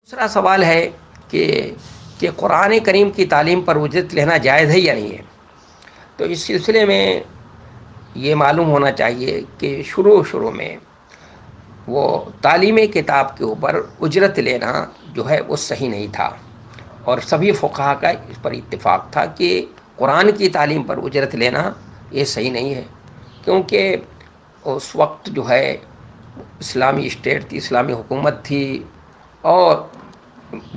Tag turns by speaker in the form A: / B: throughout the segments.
A: دوسرا سوال ہے کہ قرآن کریم کی تعلیم پر اجرت لینا جائز ہے یا نہیں ہے. تو اس سلسلے میں یہ معلوم ہونا چاہیے کہ شروع میں وہ تعلیم کتاب کے اوپر اجرت لینا جو ہے وہ صحیح نہیں تھا، اور سبھی فقہا کا اس پر اتفاق تھا کہ قرآن کی تعلیم پر اجرت لینا یہ صحیح نہیں ہے، کیونکہ اس وقت جو ہے اسلامی اسٹیٹ تھی، اسلامی حکومت تھی، اور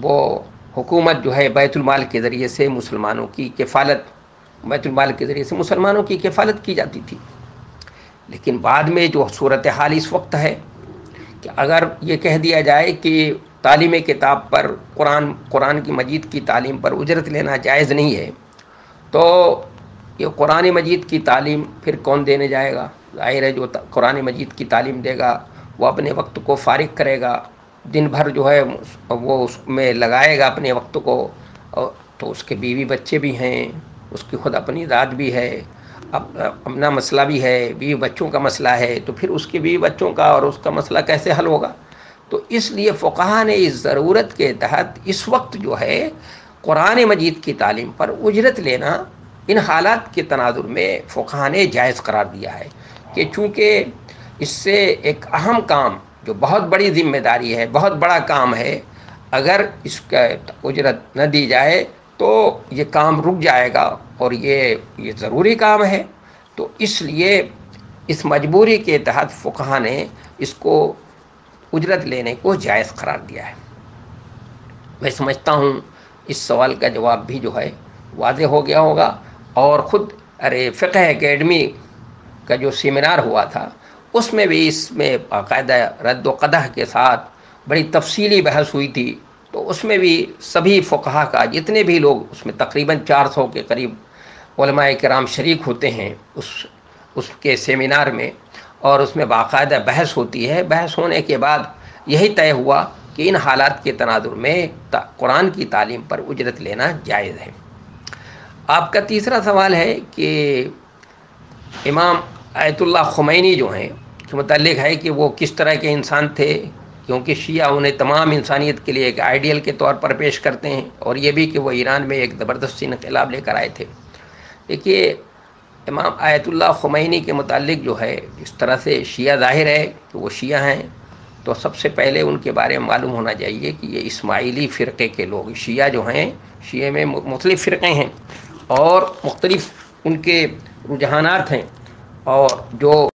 A: وہ حکومت جو ہے بیت المال کے ذریعے سے مسلمانوں کی کفالت کی جاتی تھی. لیکن بعد میں جو صورتحال اس وقت ہے کہ اگر یہ کہہ دیا جائے کہ تعلیم کتاب پر قرآن کی مجید کی تعلیم پر اجرت لینا جائز نہیں ہے، تو یہ قرآن مجید کی تعلیم پھر کون دینے جائے گا؟ ظاہر ہے جو قرآن مجید کی تعلیم دے گا وہ اپنے وقت کو فارغ کرے گا، دن بھر جو ہے وہ اس میں لگائے گا اپنے وقت کو، تو اس کے بیوی بچے بھی ہیں، اس کی خود اپنی ذات بھی ہے، اپنا مسئلہ بھی ہے، بیوی بچوں کا مسئلہ ہے، تو پھر اس کے بیوی بچوں کا اور اس کا مسئلہ کیسے حل ہوگا؟ تو اس لیے فقہا نے اس ضرورت کے تحت اس وقت جو ہے قرآن مجید کی تعلیم پر اجرت لینا ان حالات کے تناظر میں فقہا نے جائز قرار دیا ہے، کہ چونکہ اس سے ایک اہم کام جو بہت بڑی ذمہ داری ہے، بہت بڑا کام ہے، اگر اس کا اجرت نہ دی جائے تو یہ کام رک جائے گا، اور یہ ضروری کام ہے. تو اس لیے اس مجبوری کے تحت فقہا نے اس کو اجرت لینے کو جائز قرار دیا ہے. میں سمجھتا ہوں اس سوال کا جواب بھی جو ہے واضح ہو گیا ہوگا، اور خود فقہ اکیڈمی کا جو سیمینار ہوا تھا اس میں بھی اس میں باقاعدہ رد و قدح کے ساتھ بڑی تفصیلی بحث ہوئی تھی. تو اس میں بھی سبھی فقہا کا جتنے بھی لوگ، اس میں تقریباً 400 کے قریب علماء کرام شریک ہوتے ہیں اس کے سیمینار میں، اور اس میں باقاعدہ بحث ہوتی ہے. بحث ہونے کے بعد یہی طے ہوا کہ ان حالات کے تناظر میں قرآن کی تعلیم پر اجرت لینا جائز ہے. آپ کا تیسرا سوال ہے کہ امام آیت اللہ خمینی جو ہیں کے متعلق ہے کہ وہ کس طرح کے انسان تھے، کیونکہ شیعہ انہیں تمام انسانیت کے لیے ایک آئیڈیل کے طور پر پیش کرتے ہیں، اور یہ بھی کہ وہ ایران میں ایک زبردست انقلاب لے کر آئے تھے. دیکھیے، امام آیت اللہ خمینی کے متعلق جو ہے اس طرح سے شیعہ ظاہر ہے کہ وہ شیعہ ہیں، تو سب سے پہلے ان کے بارے میں معلوم ہونا چاہیے کہ یہ اسماعیلی فرقے کے لوگ، شیعہ جو ہیں، شیعہ میں مختلف فرقے ہیں اور مختلف ان کے رجحانات ہیں، اور جو